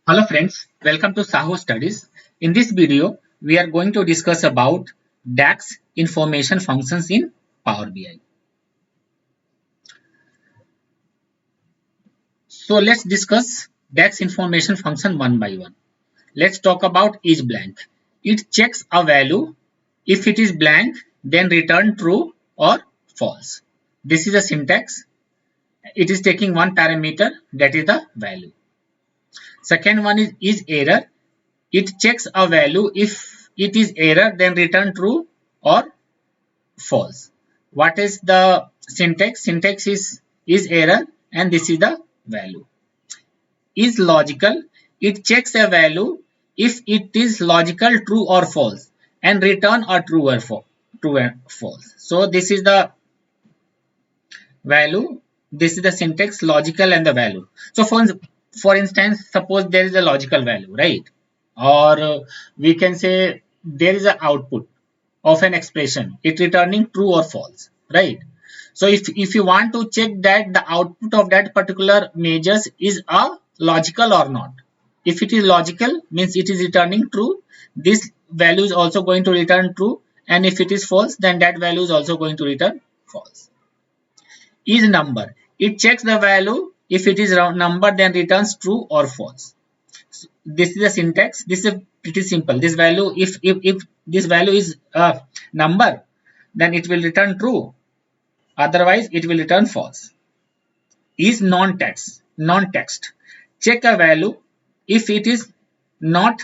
Hello friends, welcome to SahuStudies. In this video, we are going to discuss about DAX information functions in Power BI. So let's discuss DAX information function one by one. Let's talk about isblank. It checks a value. If it is blank, then return true or false. This is a syntax. It is taking one parameter, that is the value. Second one is error. It checks a value. If it is error, then return true or false. What is the syntax? Syntax is error and this is the value. Is logical. It checks a value. If it is logical, true or false, and return a true or false. So this is the value. This is the syntax, logical and the value. So for instance, suppose there is a logical value, right? Or we can say there is an output of an expression, it returning true or false, right? So if you want to check that the output of that particular measures is a logical or not, if it is logical, means it is returning true, this value is also going to return true, and if it is false, then that value is also going to return false. Is number, it checks the value. If it is round number, then returns true or false. So this is the syntax. This is pretty simple. This value, if this value is a number, then it will return true, otherwise it will return false. Is non-text, check a value. If it is not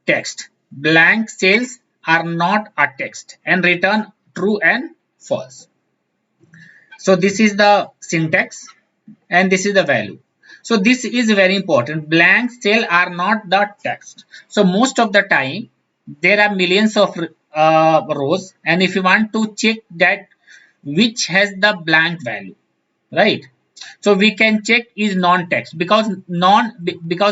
text, blank cells are not a text, and return true and false. So this is the syntax and this is the value. So this is very important. Blank cell are not the text. So most of the time there are millions of rows, and if you want to check that which has the blank value, right? So we can check is non-text, because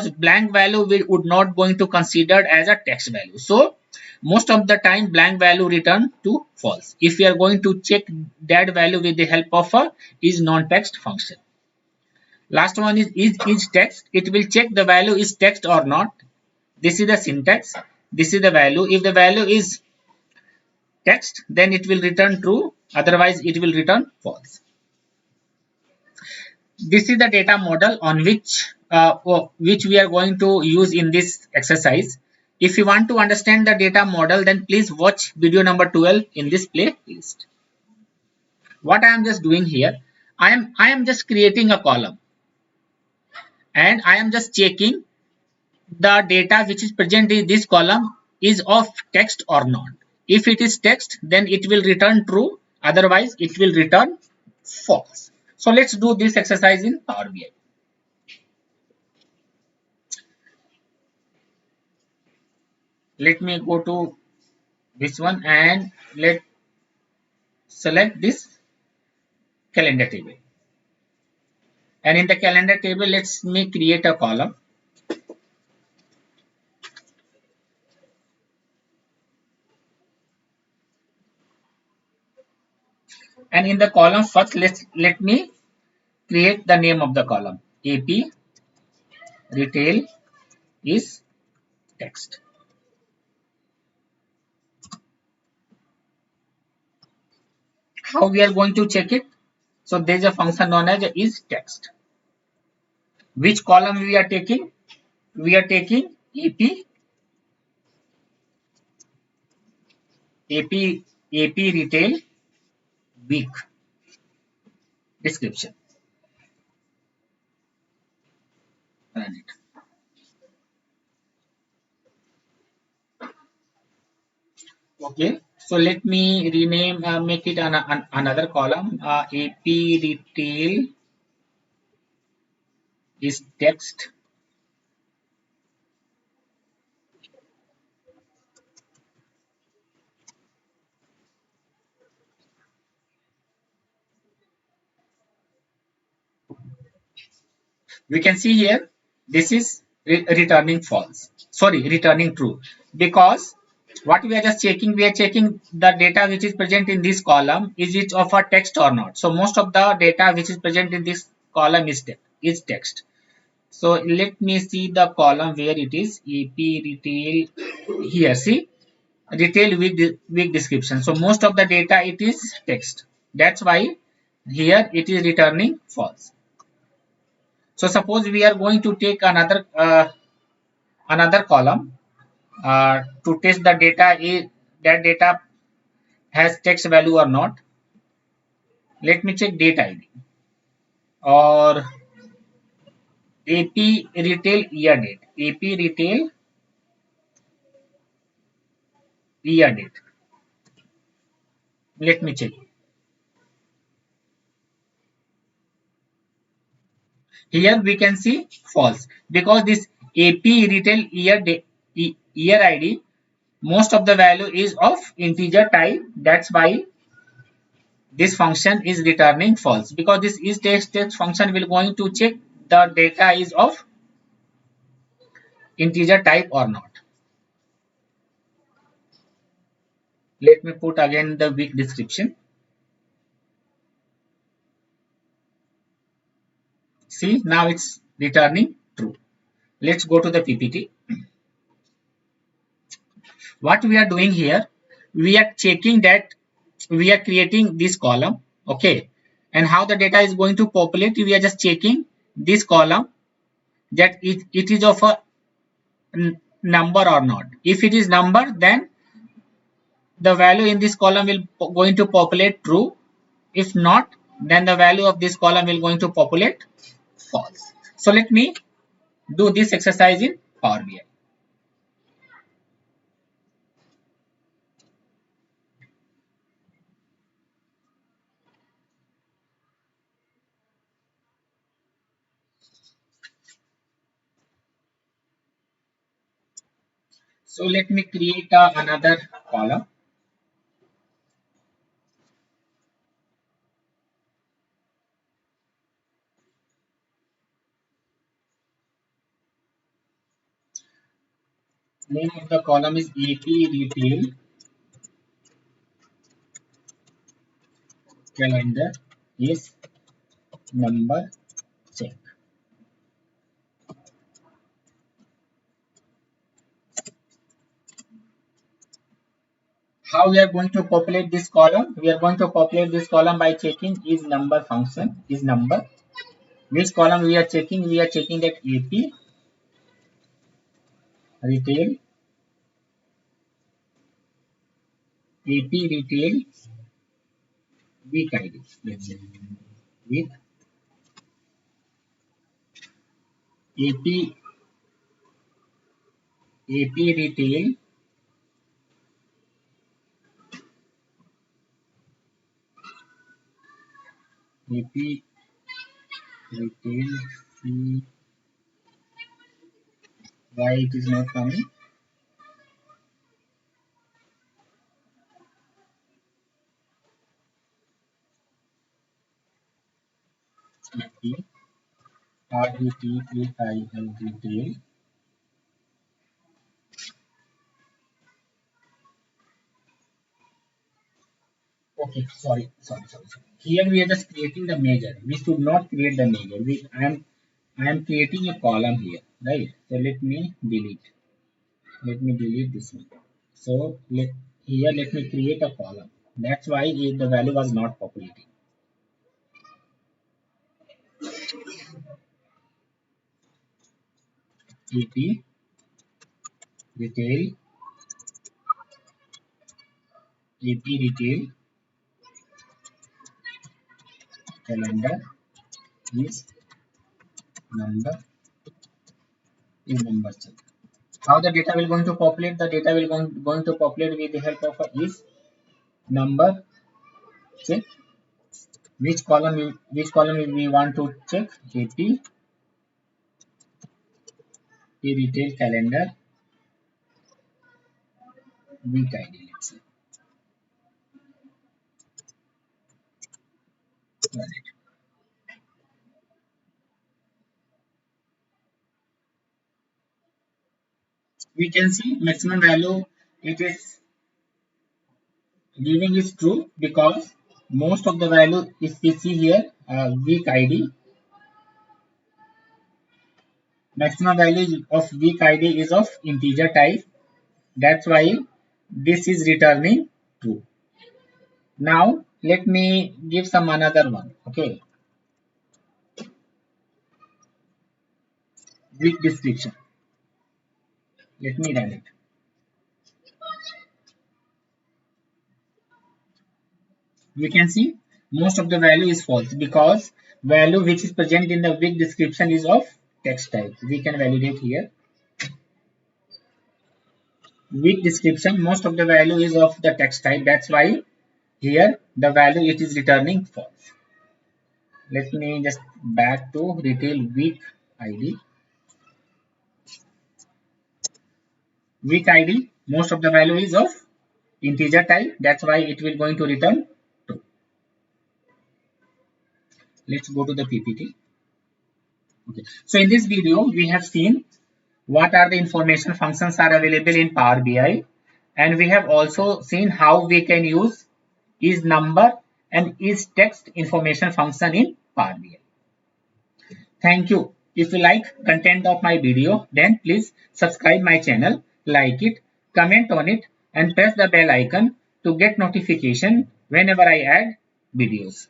blank value we would not going to consider as a text value. So most of the time blank value return to false if we are going to check that value with the help of a is non-text function. Last one is text. It will check the value is text or not. This is the syntax. This is the value. If the value is text, then it will return true, otherwise it will return false. This is the data model on which we are going to use in this exercise. If you want to understand the data model, then please watch video number 12 in this playlist. What I am just doing here, I am just creating a column, and I am just checking the data which is present in this column is of text or not. If it is text, then it will return true, otherwise it will return false. So let's do this exercise in Power BI. Let me go to this one and let's select this calendar table. And in the calendar table, let's me create a column. And in the column first, let me create the name of the column. AP retail is text. How we are going to check it? So there is a function known as is text. Which column we are taking? We are taking AP retail week description. Run it. Okay, so let me rename, make it another column. AP retail is text. We can see here this is returning false. Sorry, returning true, because what we are just checking, we are checking the data which is present in this column, is it of a text or not. So most of the data which is present in this column is text. So let me see the column where it is EP retail here. See, retail with description. So most of the data it is text. That's why here it is returning false. So suppose we are going to take another column to test the data is that data has text value or not. Let me check date ID or AP retail year date. AP retail year date. Let me check. Here we can see false because this AP retail year ID, most of the value is of integer type. That's why this function is returning false, because this isText function will going to check the data is of integer type or not. Let me put again the weak description. See, now it's returning true. Let's go to the PPT. What we are doing here, we are checking that we are creating this column, okay, and how the data is going to populate. We are just checking this column that it is of a number or not. If it is number, then the value in this column will going to populate true. If not, then the value of this column will going to populate false. So let me do this exercise in Power BI. So let me create another column. Name of the column is AP Retail Calendar is number check. How we are going to populate this column? We are going to populate this column by checking is number function, is number. Which column we are checking? We are checking that AP Retail, AP Retail week ID. Let's say week AP Retail AP Retail fee. Why it is not coming? AP RETAIL Retail. Okay, sorry. Here we are just creating the major. We should not create the major. I am creating a column here, right? So let me delete. Let me delete this one. So let me create a column. That's why the value was not populating. EP retail AP retail calendar is number check. How the data will going to populate? The data will going to populate with the help of a is number check. Which column we want to check? AP retail calendar week ID. Let's say. Right. We can see maximum value it is giving is true because most of the value is we see here week ID Maximum value of weak ID is of integer type. That's why this is returning true. Now let me give some another one. Okay, weak description. Let me run it. We can see most of the value is false because value which is present in the weak description is of text type. We can validate here. Weak description, most of the value is of the text type. That's why here the value it is returning false. Let me just back to retail weak ID. Weak ID, most of the value is of integer type. That's why it will going to return true. Let's go to the PPT. Okay. So in this video, we have seen what are the information functions are available in Power BI, and we have also seen how we can use isnumber and istext information function in Power BI. Thank you. If you like content of my video, then please subscribe my channel, like it, comment on it, and press the bell icon to get notification whenever I add videos.